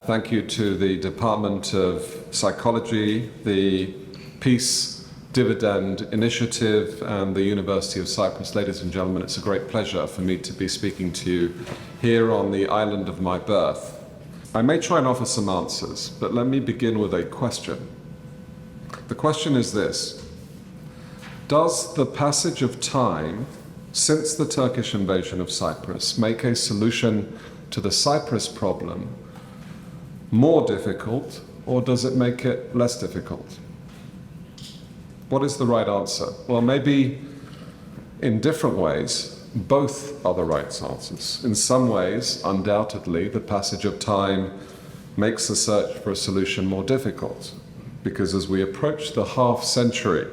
Thank you to the Department of Psychology, the Peace Dividend Initiative, and the University of Cyprus. Ladies and gentlemen, it's a great pleasure for me to be speaking to you here on the island of my birth. I may try and offer some answers, but let me begin with a question. The question is this: does the passage of time since the Turkish invasion of Cyprus make a solution to the Cyprus problem more difficult, or does it make it less difficult? What is the right answer? Well, maybe in different ways, both are the right answers. In some ways, undoubtedly, the passage of time makes the search for a solution more difficult, because as we approach the half-century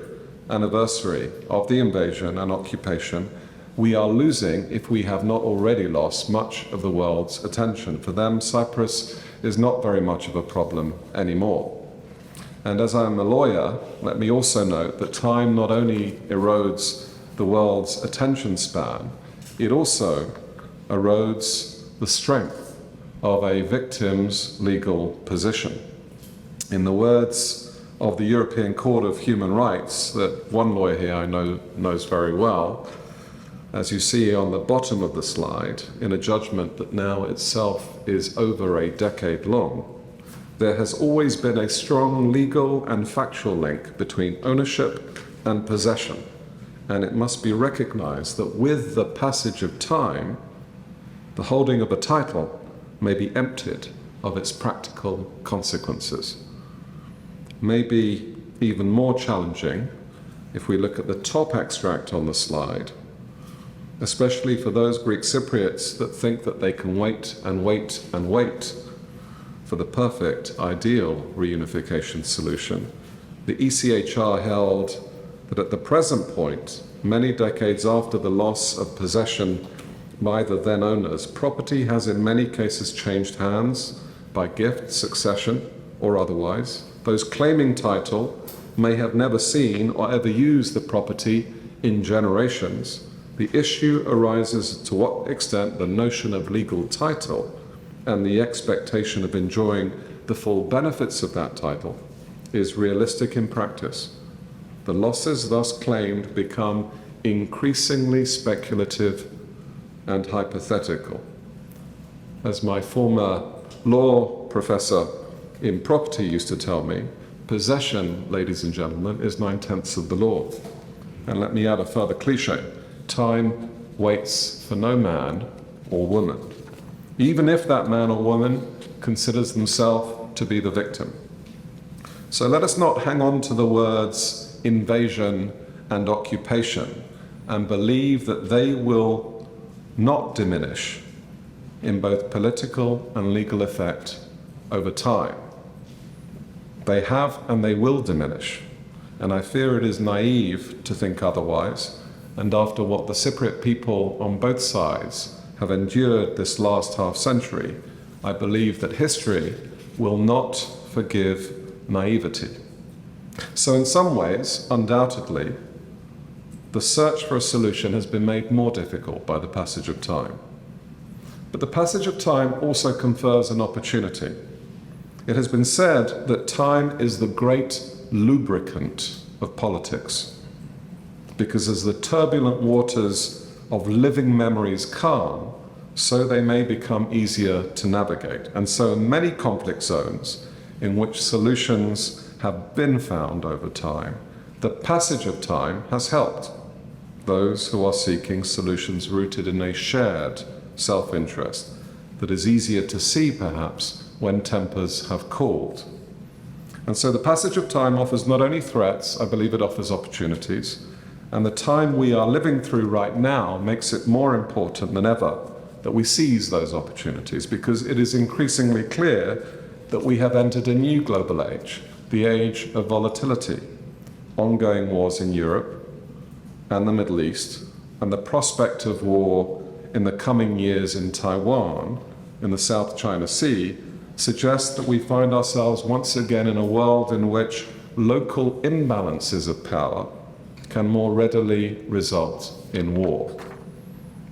anniversary of the invasion and occupation, we are losing, if we have not already lost, much of the world's attention. For them, Cyprus is not very much of a problem anymore. And as I'm a lawyer, let me also note that time not only erodes the world's attention span, it also erodes the strength of a victim's legal position. In the words of the European Court of Human Rights, that one lawyer here I know knows very well, as you see on the bottom of the slide, in a judgment that now itself is over a decade long, there has always been a strong legal and factual link between ownership and possession, and it must be recognized that with the passage of time, the holding of a title may be emptied of its practical consequences. Maybe even more challenging, if we look at the top extract on the slide, especially for those Greek Cypriots that think that they can wait and wait and wait for the perfect, ideal reunification solution. The ECHR held that at the present point, many decades after the loss of possession by the then owners, property has in many cases changed hands by gift, succession, or otherwise. Those claiming title may have never seen or ever used the property in generations. The issue arises to what extent the notion of legal title and the expectation of enjoying the full benefits of that title is realistic in practice. The losses thus claimed become increasingly speculative and hypothetical. As my former law professor in property used to tell me, possession, ladies and gentlemen, is 9/10 of the law. And let me add a further cliche: time waits for no man or woman, even if that man or woman considers themselves to be the victim. So let us not hang on to the words invasion and occupation and believe that they will not diminish in both political and legal effect over time. They have and they will diminish, and I fear it is naive to think otherwise. And after what the Cypriot people on both sides have endured this last half-century, I believe that history will not forgive naivety. So in some ways, undoubtedly, the search for a solution has been made more difficult by the passage of time. But the passage of time also confers an opportunity. It has been said that time is the great lubricant of politics, because as the turbulent waters of living memories calm, so they may become easier to navigate. And so in many conflict zones in which solutions have been found over time, the passage of time has helped those who are seeking solutions rooted in a shared self-interest that is easier to see, perhaps, when tempers have cooled. And so the passage of time offers not only threats, I believe it offers opportunities. And the time we are living through right now makes it more important than ever that we seize those opportunities, because it is increasingly clear that we have entered a new global age, the age of volatility, ongoing wars in Europe and the Middle East, and the prospect of war in the coming years in Taiwan, in the South China Sea, suggests that we find ourselves once again in a world in which local imbalances of power can more readily result in war.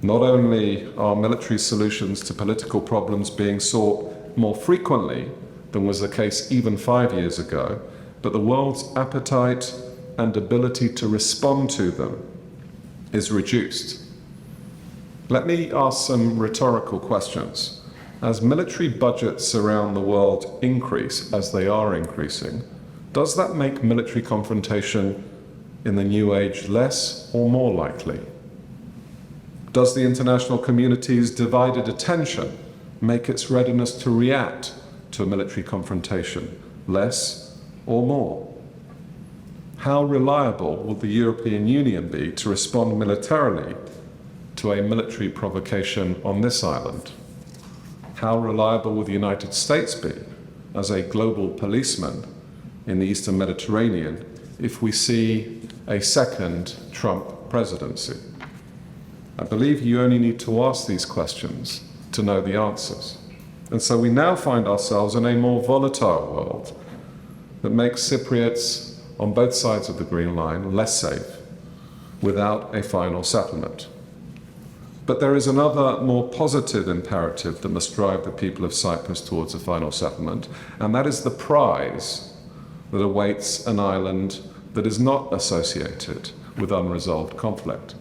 Not only are military solutions to political problems being sought more frequently than was the case even 5 years ago, but the world's appetite and ability to respond to them is reduced. Let me ask some rhetorical questions. As military budgets around the world increase, as they are increasing, does that make military confrontation in the new age less or more likely? Does the international community's divided attention make its readiness to react to a military confrontation less or more? How reliable will the European Union be to respond militarily to a military provocation on this island? How reliable will the United States be as a global policeman in the Eastern Mediterranean if we see a second Trump presidency? I believe you only need to ask these questions to know the answers. And so we now find ourselves in a more volatile world that makes Cypriots on both sides of the Green Line less safe without a final settlement. But there is another more positive imperative that must drive the people of Cyprus towards a final settlement, and that is the prize that awaits an island that is not associated with unresolved conflict.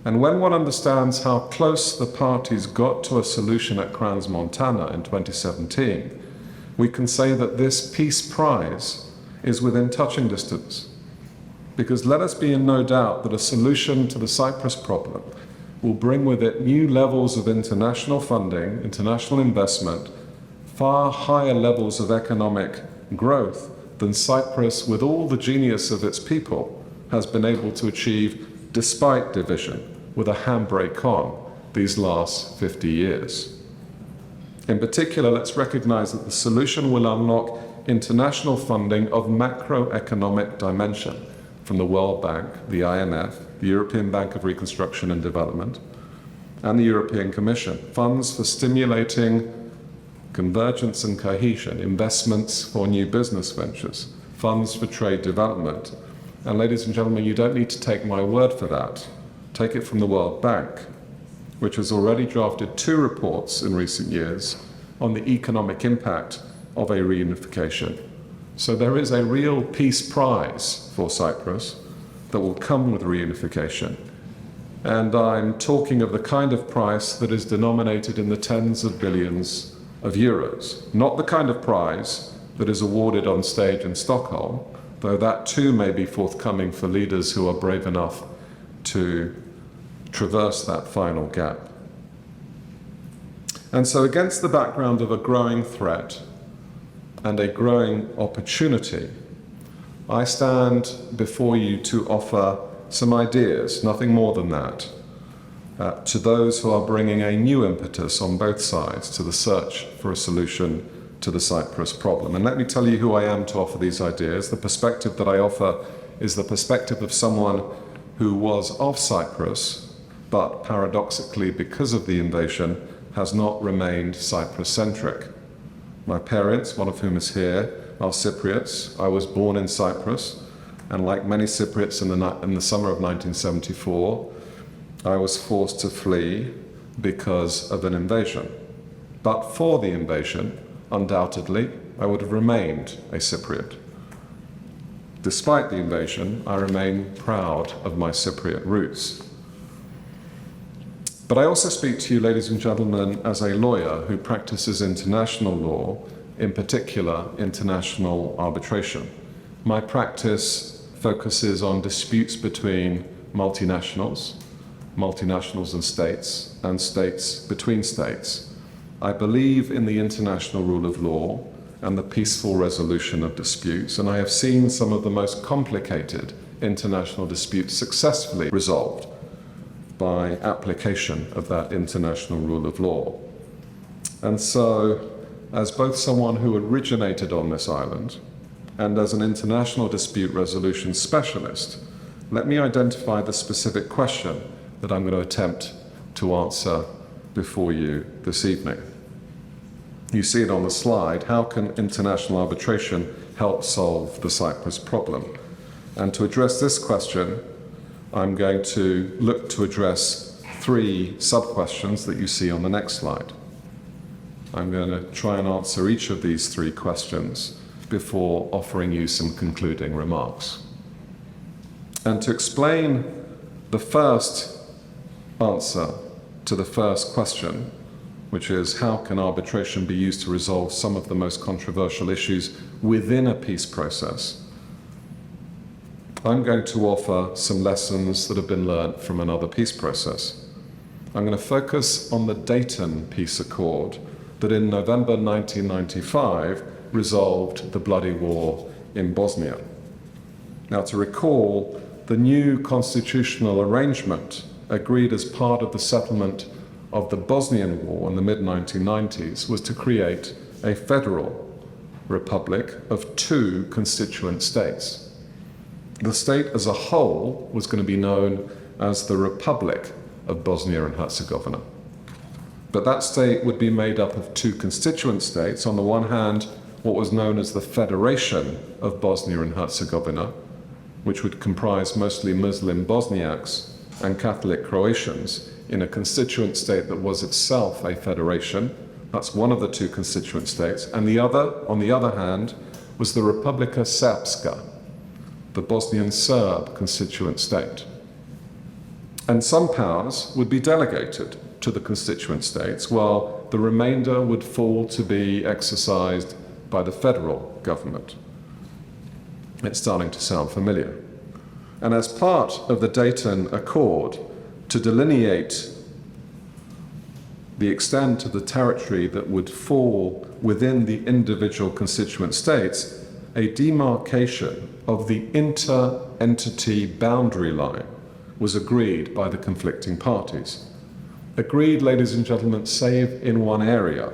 And when one understands how close the parties got to a solution at Crans-Montana in 2017, we can say that this peace prize is within touching distance. Because let us be in no doubt that a solution to the Cyprus problem will bring with it new levels of international funding, international investment, far higher levels of economic growth than Cyprus, with all the genius of its people, has been able to achieve despite division, with a handbrake on these last 50 years. In particular, let's recognize that the solution will unlock international funding of macroeconomic dimension from the World Bank, the IMF, the European Bank of Reconstruction and Development, and the European Commission, funds for stimulating convergence and cohesion, investments for new business ventures, funds for trade development. And ladies and gentlemen, you don't need to take my word for that. Take it from the World Bank, which has already drafted 2 reports in recent years on the economic impact of a reunification. So there is a real peace prize for Cyprus that will come with reunification. And I'm talking of the kind of price that is denominated in the tens of billions of euros, not the kind of prize that is awarded on stage in Stockholm, though that too may be forthcoming for leaders who are brave enough to traverse that final gap. And so against the background of a growing threat and a growing opportunity, I stand before you to offer some ideas, nothing more than that, to those who are bringing a new impetus on both sides to the search for a solution to the Cyprus problem. And let me tell you who I am to offer these ideas. The perspective that I offer is the perspective of someone who was of Cyprus, but paradoxically, because of the invasion, has not remained Cyprus-centric. My parents, one of whom is here, are Cypriots. I was born in Cyprus, and like many Cypriots in the summer of 1974, I was forced to flee because of an invasion. But for the invasion, undoubtedly, I would have remained a Cypriot. Despite the invasion, I remain proud of my Cypriot roots. But I also speak to you, ladies and gentlemen, as a lawyer who practices international law, in particular international arbitration. My practice focuses on disputes between multinationals and states between states. I believe in the international rule of law and the peaceful resolution of disputes, and I have seen some of the most complicated international disputes successfully resolved by application of that international rule of law. And so, as both someone who originated on this island and as an international dispute resolution specialist, let me identify the specific question that I'm going to attempt to answer before you this evening. You see it on the slide. How can international arbitration help solve the Cyprus problem? And to address this question, I'm going to look to address 3 sub-questions that you see on the next slide. I'm going to try and answer each of these three questions before offering you some concluding remarks. And to explain the first answer to the first question, which is how can arbitration be used to resolve some of the most controversial issues within a peace process, I'm going to offer some lessons that have been learned from another peace process. I'm going to focus on the Dayton Peace Accord that in November 1995 resolved the bloody war in Bosnia. Now, to recall, the new constitutional arrangement agreed as part of the settlement of the Bosnian War in the mid-1990s was to create a federal republic of two constituent states. The state as a whole was going to be known as the Republic of Bosnia and Herzegovina. But that state would be made up of two constituent states. On the one hand, what was known as the Federation of Bosnia and Herzegovina, which would comprise mostly Muslim Bosniaks and Catholic Croatians in a constituent state that was itself a federation. That's one of the two constituent states. And the other, on the other hand, was the Republika Srpska, the Bosnian Serb constituent state. And some powers would be delegated to the constituent states, while the remainder would fall to be exercised by the federal government. It's starting to sound familiar. And as part of the Dayton Accord, to delineate the extent of the territory that would fall within the individual constituent states, a demarcation of the inter-entity boundary line was agreed by the conflicting parties. Agreed, ladies and gentlemen, save in one area,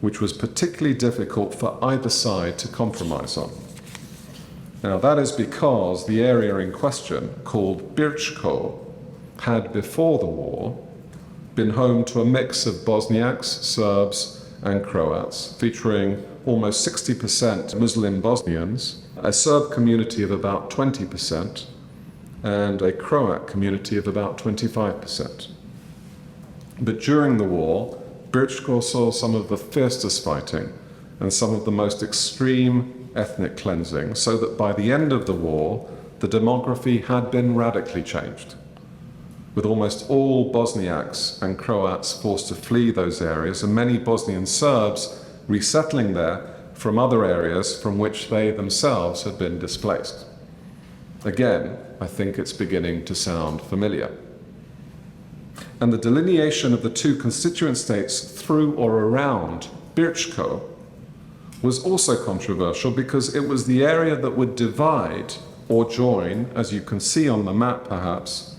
which was particularly difficult for either side to compromise on. Now, that is because the area in question, called Birchko, had before the war been home to a mix of Bosniaks, Serbs, and Croats, featuring almost 60% Muslim Bosnians, a Serb community of about 20%, and a Croat community of about 25%. But during the war, Birchko saw some of the fiercest fighting and some of the most extreme ethnic cleansing, so that by the end of the war, the demography had been radically changed, with almost all Bosniaks and Croats forced to flee those areas, and many Bosnian Serbs resettling there from other areas from which they themselves had been displaced. Again, I think it's beginning to sound familiar. And the delineation of the two constituent states through or around Birchko was also controversial because it was the area that would divide or join, as you can see on the map perhaps,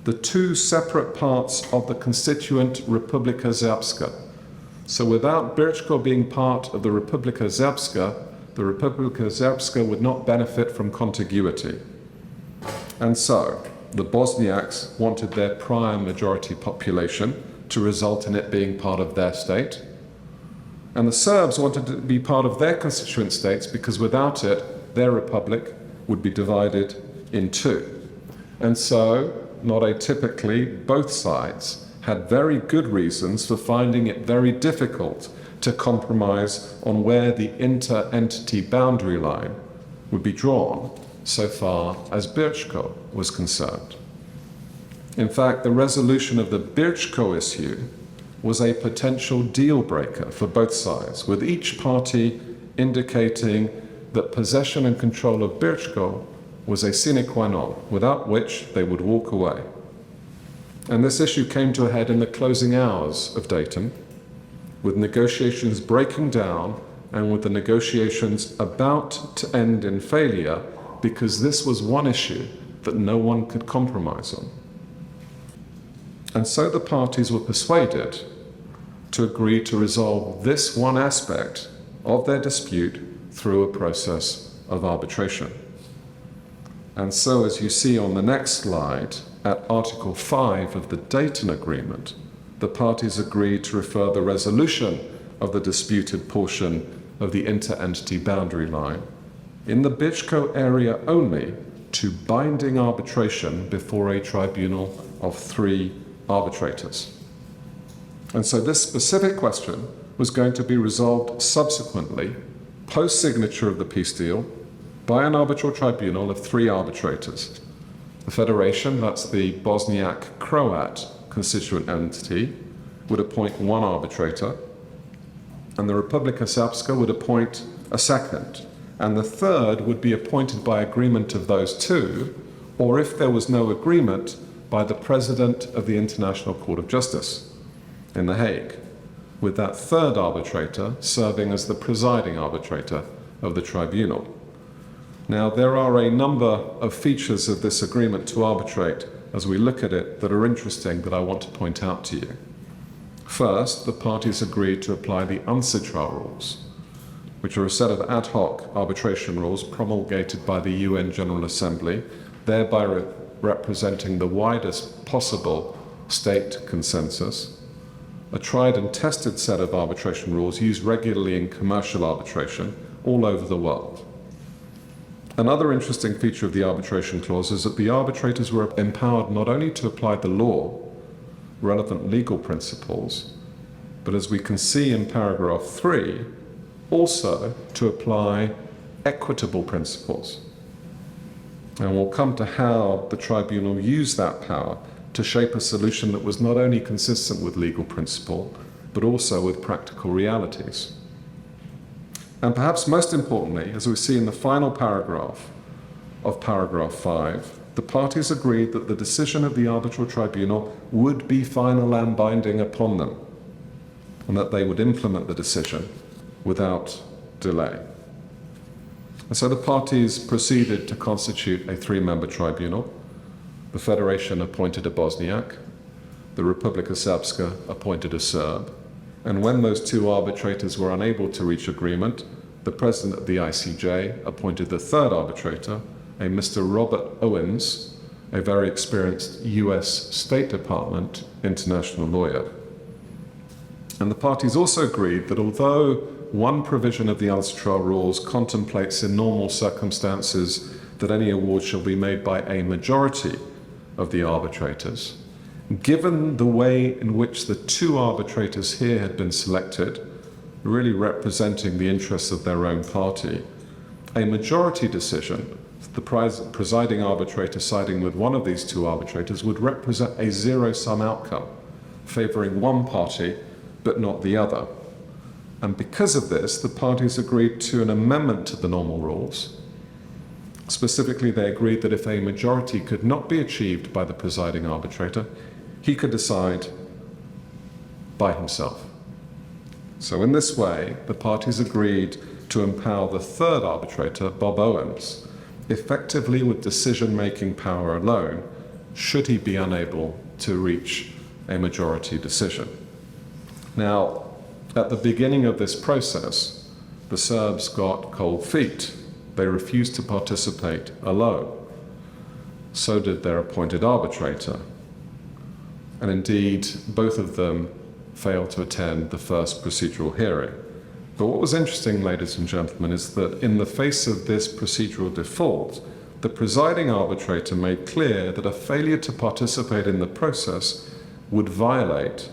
the two separate parts of the constituent Republika Srpska. So without Birchko being part of the Republika Srpska, the Republika Srpska would not benefit from contiguity. And so, the Bosniaks wanted their prior majority population to result in it being part of their state. And the Serbs wanted it to be part of their constituent states because without it, their republic would be divided in two. And so, not atypically, both sides had very good reasons for finding it very difficult to compromise on where the inter-entity boundary line would be drawn so far as Birchko was concerned. In fact, the resolution of the Birchko issue was a potential deal breaker for both sides, with each party indicating that possession and control of Birchko was a sine qua non, without which they would walk away. And this issue came to a head in the closing hours of Dayton, with negotiations breaking down and with the negotiations about to end in failure because this was one issue that no one could compromise on. And so the parties were persuaded to agree to resolve this one aspect of their dispute through a process of arbitration. And so, as you see on the next slide, at Article 5 of the Dayton Agreement, the parties agreed to refer the resolution of the disputed portion of the inter-entity boundary line in the Birchko area only to binding arbitration before a tribunal of 3 arbitrators. And so this specific question was going to be resolved subsequently, post-signature of the peace deal, by an arbitral tribunal of 3 arbitrators. The Federation, that's the Bosniak-Croat constituent entity, would appoint 1 arbitrator, and the Republika Srpska would appoint a second, and the third would be appointed by agreement of those 2, or if there was no agreement, by the President of the International Court of Justice in The Hague, with that third arbitrator serving as the presiding arbitrator of the tribunal. Now, there are a number of features of this agreement to arbitrate as we look at it that are interesting that I want to point out to you. First, the parties agreed to apply the UNCITRAL rules, which are a set of ad hoc arbitration rules promulgated by the UN General Assembly, thereby representing the widest possible state consensus. A tried and tested set of arbitration rules used regularly in commercial arbitration all over the world. Another interesting feature of the arbitration clause is that the arbitrators were empowered not only to apply the law, relevant legal principles, but as we can see in paragraph 3, also to apply equitable principles. And we'll come to how the tribunal used that power to shape a solution that was not only consistent with legal principle, but also with practical realities. And perhaps most importantly, as we see in the final paragraph of paragraph 5, the parties agreed that the decision of the arbitral tribunal would be final and binding upon them, and that they would implement the decision without delay. And so the parties proceeded to constitute a 3-member tribunal. The Federation appointed a Bosniak, the Republika Srpska appointed a Serb, and when those 2 arbitrators were unable to reach agreement, the president of the ICJ appointed the 3rd arbitrator, a Mr. Robert Owens, a very experienced US State Department international lawyer. And the parties also agreed that although one provision of the UNCITRAL rules contemplates in normal circumstances that any award shall be made by a majority of the arbitrators, given the way in which the 2 arbitrators here had been selected, really representing the interests of their own party, a majority decision, the presiding arbitrator siding with one of these 2 arbitrators, would represent a zero-sum outcome, favoring one party but not the other. And because of this, the parties agreed to an amendment to the normal rules. Specifically, they agreed that if a majority could not be achieved by the presiding arbitrator, he could decide by himself. So in this way, the parties agreed to empower the 3rd arbitrator, Bob Owens, effectively with decision-making power alone, should he be unable to reach a majority decision. Now, at the beginning of this process, the Serbs got cold feet. They refused to participate alone. So did their appointed arbitrator. And indeed, both of them failed to attend the first procedural hearing. But what was interesting, ladies and gentlemen, is that in the face of this procedural default, the presiding arbitrator made clear that a failure to participate in the process would violate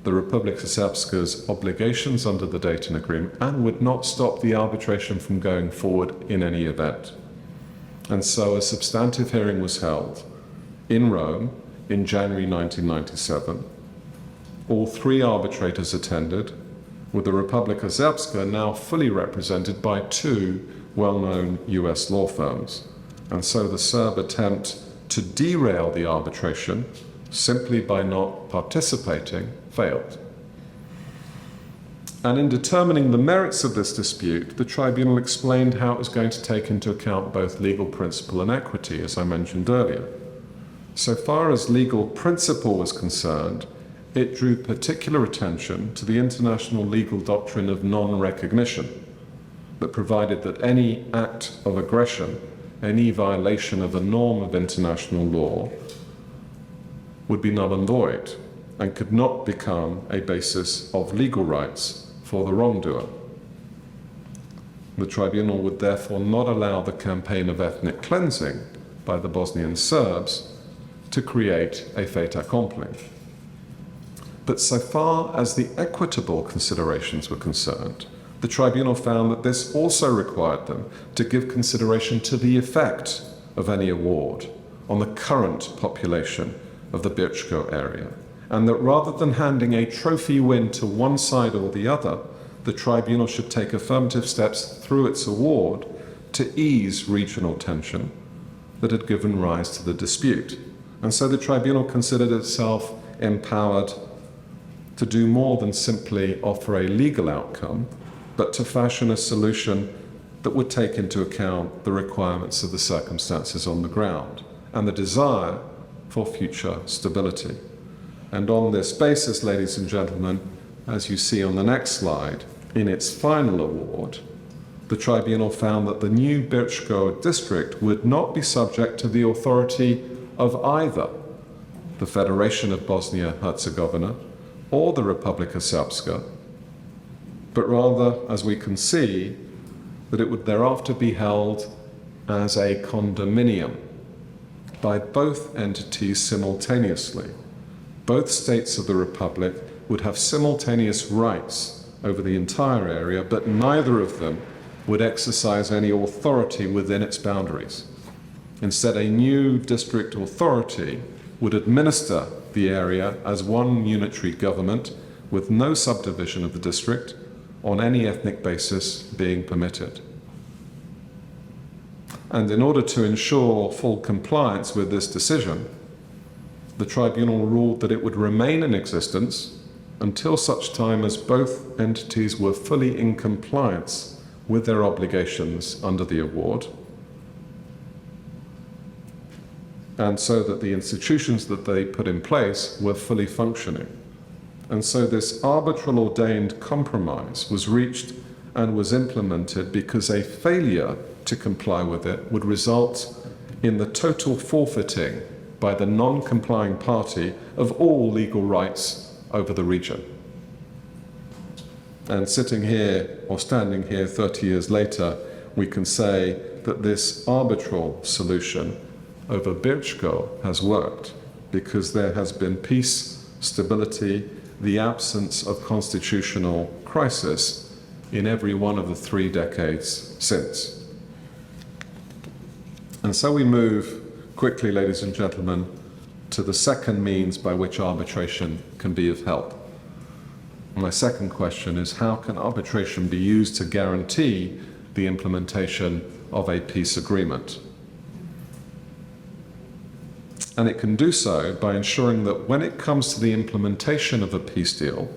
the Republika Srpska's obligations under the Dayton Agreement and would not stop the arbitration from going forward in any event. And so a substantive hearing was held in Rome in January 1997. All 3 arbitrators attended, with the Republika Srpska now fully represented by 2 well-known US law firms. And so the Serb attempt to derail the arbitration simply by not participating failed. And in determining the merits of this dispute, the tribunal explained how it was going to take into account both legal principle and equity, as I mentioned earlier. So far as legal principle was concerned, it drew particular attention to the international legal doctrine of non-recognition that provided that any act of aggression, any violation of a norm of international law, would be null and void and could not become a basis of legal rights for the wrongdoer. The tribunal would therefore not allow the campaign of ethnic cleansing by the Bosnian Serbs to create a fait accompli. But so far as the equitable considerations were concerned, the tribunal found that this also required them to give consideration to the effect of any award on the current population of the Birchko area, and that rather than handing a trophy win to one side or the other, the tribunal should take affirmative steps through its award to ease regional tension that had given rise to the dispute. And so the tribunal considered itself empowered to do more than simply offer a legal outcome, but to fashion a solution that would take into account the requirements of the circumstances on the ground and the desire for future stability. And on this basis, ladies and gentlemen, as you see on the next slide, in its final award, the tribunal found that the new Birchko district would not be subject to the authority of either the Federation of Bosnia-Herzegovina or the Republika Srpska, but rather, as we can see, that it would thereafter be held as a condominium by both entities simultaneously. Both states of the Republic would have simultaneous rights over the entire area, but neither of them would exercise any authority within its boundaries. Instead, a new district authority would administer the area as one unitary government with no subdivision of the district on any ethnic basis being permitted. And in order to ensure full compliance with this decision, the tribunal ruled that it would remain in existence until such time as both entities were fully in compliance with their obligations under the award, and so that the institutions that they put in place were fully functioning. And so this arbitral ordained compromise was reached and was implemented because a failure to comply with it would result in the total forfeiting by the non-complying party of all legal rights over the region. And sitting here, or standing here 30 years later, we can say that this arbitral solution over Birchko has worked because there has been peace, stability, the absence of constitutional crisis in every one of the 3 decades since. And so we move quickly, ladies and gentlemen, to the second means by which arbitration can be of help. My second question is, how can arbitration be used to guarantee the implementation of a peace agreement? And it can do so by ensuring that when it comes to the implementation of a peace deal,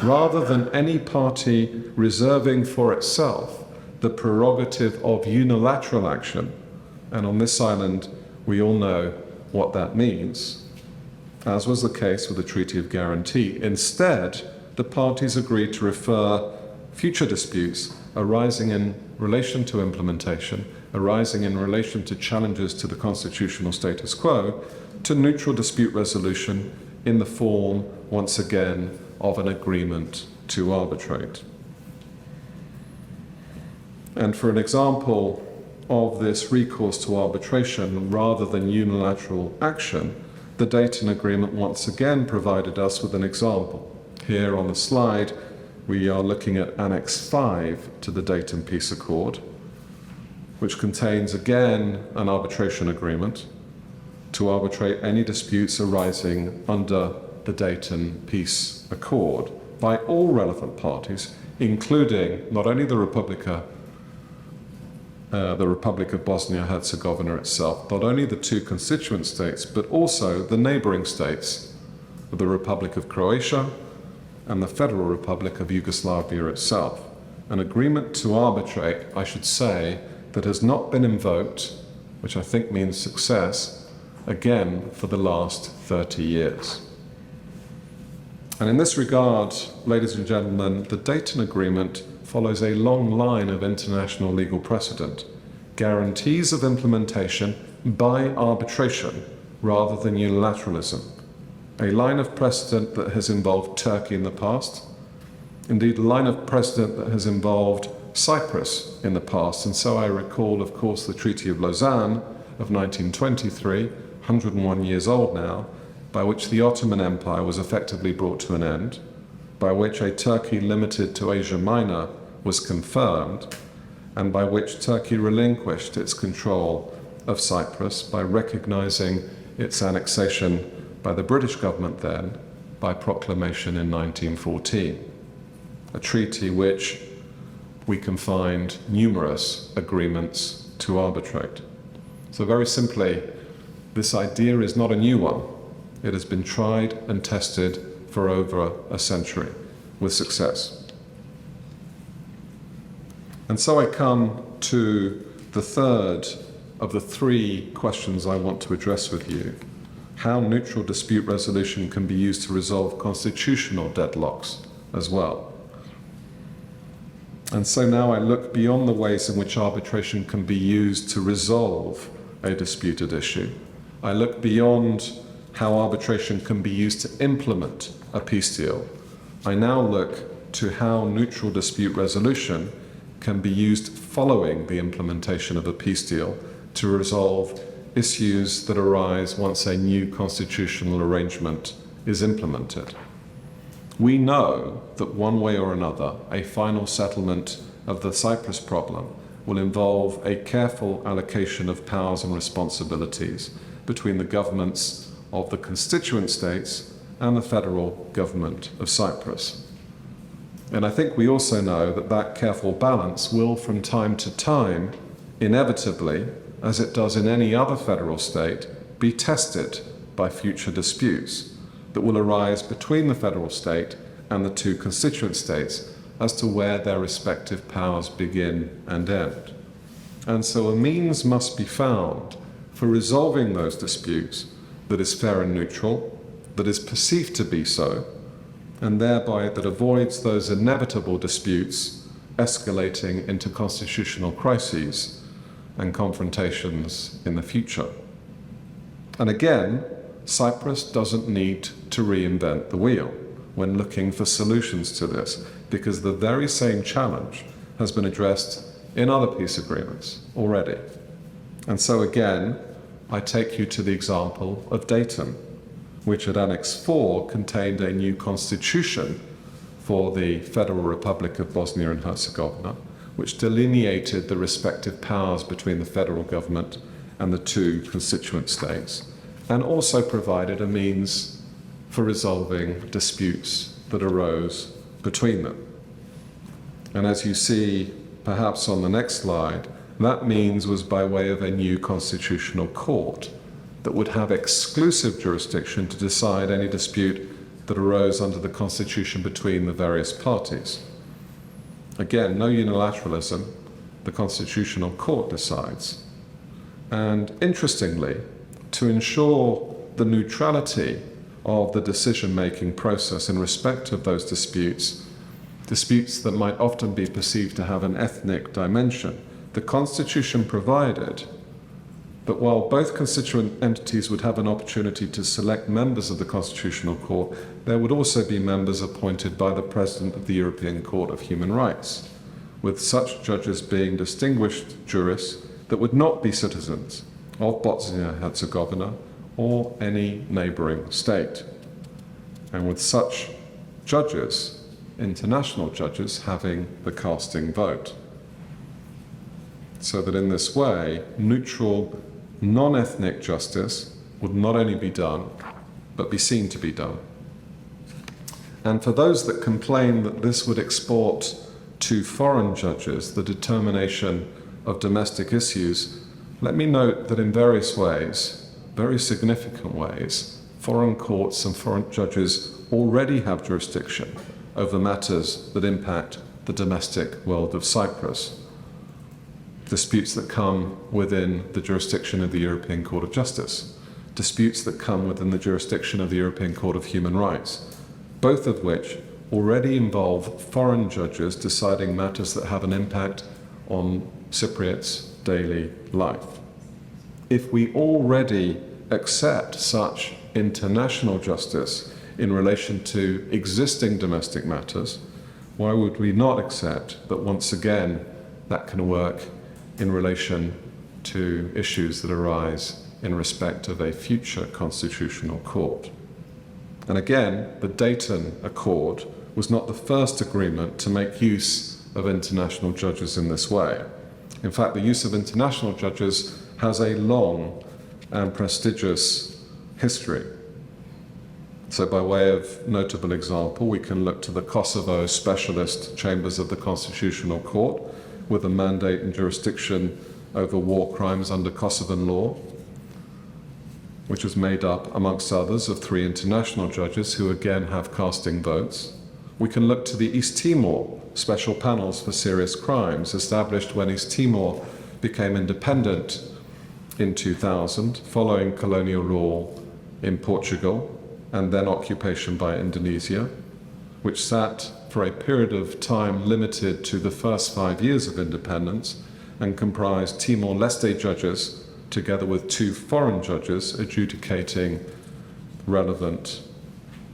rather than any party reserving for itself the prerogative of unilateral action, and on this island we all know what that means, as was the case with the Treaty of Guarantee, instead the parties agreed to refer future disputes arising in relation to implementation, arising in relation to challenges to the constitutional status quo, to neutral dispute resolution in the form, once again, of an agreement to arbitrate. And for an example of this recourse to arbitration rather than unilateral action, the Dayton Agreement once again provided us with an example. Here on the slide, we are looking at Annex 5 to the Dayton Peace Accord, which contains again an arbitration agreement to arbitrate any disputes arising under the Dayton Peace Accord by all relevant parties, including not only the Republic of Bosnia-Herzegovina itself, not only the 2 constituent states, but also the neighboring states of the Republic of Croatia and the Federal Republic of Yugoslavia itself. An agreement to arbitrate, I should say, that has not been invoked, which I think means success, again for the last 30 years. And in this regard, ladies and gentlemen, the Dayton Agreement follows a long line of international legal precedent, guarantees of implementation by arbitration rather than unilateralism, a line of precedent that has involved Turkey in the past, indeed a line of precedent that has involved Cyprus in the past. And so I recall, of course, the Treaty of Lausanne of 1923, 101 years old now, by which the Ottoman Empire was effectively brought to an end, by which a Turkey limited to Asia Minor was confirmed, and by which Turkey relinquished its control of Cyprus by recognizing its annexation by the British government then by proclamation in 1914, a treaty which we can find numerous agreements to arbitrate. So very simply, this idea is not a new one. It has been tried and tested for over a century with success. And so I come to the third of the three questions I want to address with you: how neutral dispute resolution can be used to resolve constitutional deadlocks as well. And so now I look beyond the ways in which arbitration can be used to resolve a disputed issue. I look beyond how arbitration can be used to implement a peace deal. I now look to how neutral dispute resolution can be used following the implementation of a peace deal to resolve issues that arise once a new constitutional arrangement is implemented. We know that one way or another, a final settlement of the Cyprus problem will involve a careful allocation of powers and responsibilities between the governments of the constituent states and the federal government of Cyprus. And I think we also know that that careful balance will from time to time, inevitably, as it does in any other federal state, be tested by future disputes that will arise between the federal state and the two constituent states as to where their respective powers begin and end. And so a means must be found for resolving those disputes that is fair and neutral, that is perceived to be so, and thereby that avoids those inevitable disputes escalating into constitutional crises and confrontations in the future. And again, Cyprus doesn't need to reinvent the wheel when looking for solutions to this, because the very same challenge has been addressed in other peace agreements already. And so again, I take you to the example of Dayton, which at Annex 4 contained a new constitution for the Federal Republic of Bosnia and Herzegovina, which delineated the respective powers between the federal government and the two constituent states, and also provided a means for resolving disputes that arose between them. And as you see, perhaps on the next slide, that means was by way of a new constitutional court that would have exclusive jurisdiction to decide any dispute that arose under the constitution between the various parties. Again, no unilateralism, the constitutional court decides. And interestingly, to ensure the neutrality of the decision-making process in respect of those disputes that might often be perceived to have an ethnic dimension, the Constitution provided that while both constituent entities would have an opportunity to select members of the Constitutional Court, there would also be members appointed by the President of the European Court of Human Rights, with such judges being distinguished jurists that would not be citizens of Bosnia and Herzegovina or any neighboring state, and with such judges, international judges, having the casting vote. So that in this way, neutral, non-ethnic justice would not only be done, but be seen to be done. And for those that complain that this would export to foreign judges the determination of domestic issues, let me note that in various ways, very significant ways, foreign courts and foreign judges already have jurisdiction over matters that impact the domestic world of Cyprus. Disputes that come within the jurisdiction of the European Court of Justice, disputes that come within the jurisdiction of the European Court of Human Rights, both of which already involve foreign judges deciding matters that have an impact on Cypriots' daily life. If we already accept such international justice in relation to existing domestic matters, why would we not accept that once again that can work in relation to issues that arise in respect of a future constitutional court? And again, the Dayton Accord was not the first agreement to make use of international judges in this way. In fact, the use of international judges has a long and prestigious history. So by way of notable example, we can look to the Kosovo specialist chambers of the Constitutional Court with a mandate and jurisdiction over war crimes under Kosovan law, which was made up, amongst others, of 3 international judges who again have casting votes. We can look to the East Timor special panels for serious crimes established when East Timor became independent in 2000, following colonial rule in Portugal and then occupation by Indonesia, which sat for a period of time limited to the first 5 years of independence and comprised Timor-Leste judges together with 2 foreign judges adjudicating relevant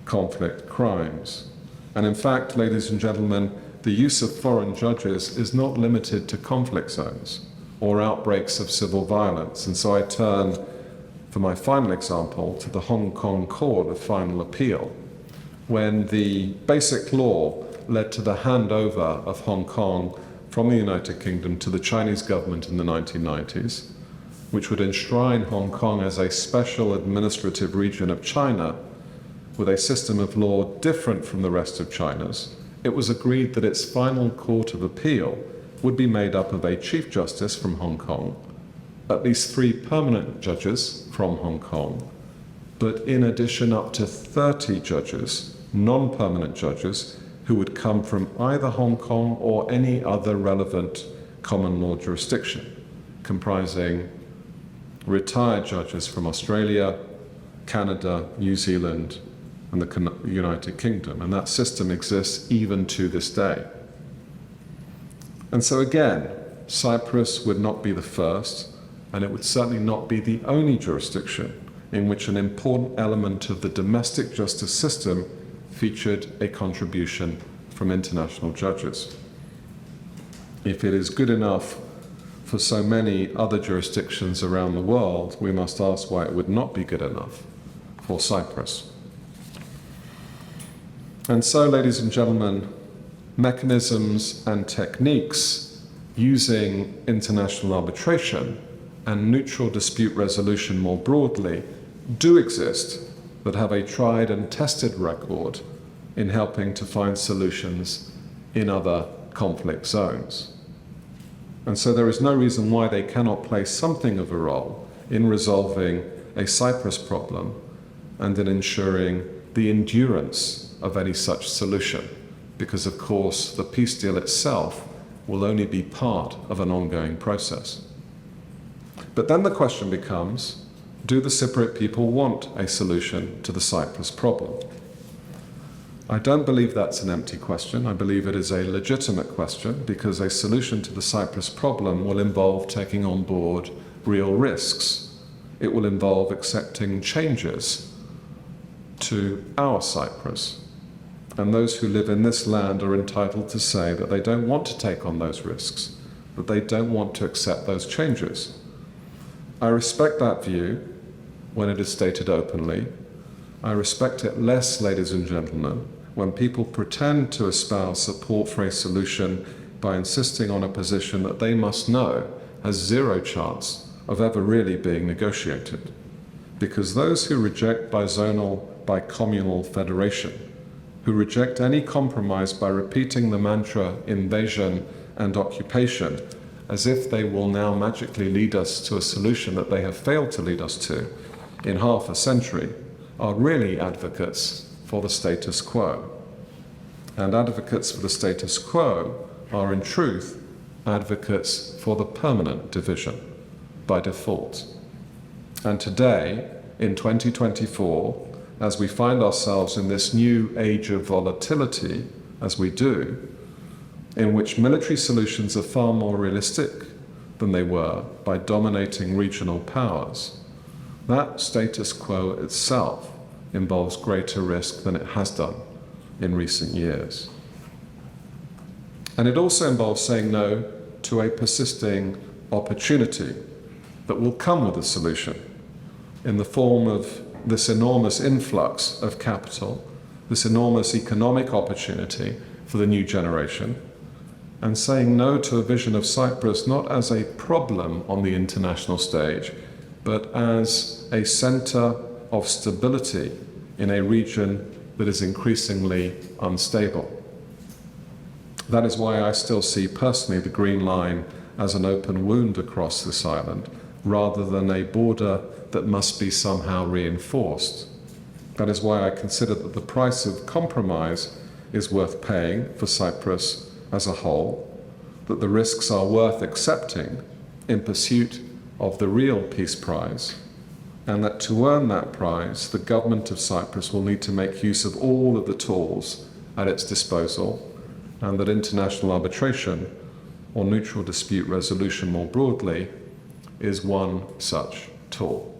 conflict crimes. And in fact, ladies and gentlemen, the use of foreign judges is not limited to conflict zones or outbreaks of civil violence. And so I turn, for my final example, to the Hong Kong Court of Final Appeal, when the Basic Law led to the handover of Hong Kong from the United Kingdom to the Chinese government in the 1990s, which would enshrine Hong Kong as a special administrative region of China with a system of law different from the rest of China's. It was agreed that its final court of appeal would be made up of a Chief Justice from Hong Kong, at least 3 permanent judges from Hong Kong, but in addition up to 30 judges, non-permanent judges, who would come from either Hong Kong or any other relevant common law jurisdiction, comprising retired judges from Australia, Canada, New Zealand, and the United Kingdom. And that system exists even to this day. And so again, Cyprus would not be the first, and it would certainly not be the only jurisdiction in which an important element of the domestic justice system featured a contribution from international judges. If it is good enough for so many other jurisdictions around the world, we must ask why it would not be good enough for Cyprus. And so, ladies and gentlemen, mechanisms and techniques using international arbitration and neutral dispute resolution more broadly do exist that have a tried and tested record in helping to find solutions in other conflict zones. And so there is no reason why they cannot play something of a role in resolving a Cyprus problem and in ensuring the endurance of any such solution, because of course the peace deal itself will only be part of an ongoing process. But then the question becomes, do the Cypriot people want a solution to the Cyprus problem? I don't believe that's an empty question. I believe it is a legitimate question, because a solution to the Cyprus problem will involve taking on board real risks. It will involve accepting changes to our Cyprus. And those who live in this land are entitled to say that they don't want to take on those risks, that they don't want to accept those changes. I respect that view when it is stated openly. I respect it less, ladies and gentlemen, when people pretend to espouse support for a solution by insisting on a position that they must know has zero chance of ever really being negotiated. Because those who reject bizonal, bicommunal federation, who reject any compromise by repeating the mantra invasion and occupation as if they will now magically lead us to a solution that they have failed to lead us to in half a century, are really advocates for the status quo. And advocates for the status quo are in truth advocates for the permanent division by default. And today, in 2024, as we find ourselves in this new age of volatility, as we do, in which military solutions are far more realistic than they were by dominating regional powers, that status quo itself involves greater risk than it has done in recent years. And it also involves saying no to a persisting opportunity that will come with a solution in the form of this enormous influx of capital, this enormous economic opportunity for the new generation, and saying no to a vision of Cyprus not as a problem on the international stage, but as a center of stability in a region that is increasingly unstable. That is why I still see personally the Green Line as an open wound across this island, rather than a border that must be somehow reinforced. That is why I consider that the price of compromise is worth paying for Cyprus as a whole, that the risks are worth accepting in pursuit of the real peace prize, and that to earn that prize, the government of Cyprus will need to make use of all of the tools at its disposal, and that international arbitration, or neutral dispute resolution more broadly, is one such tool.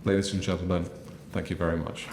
Ladies and gentlemen, thank you very much.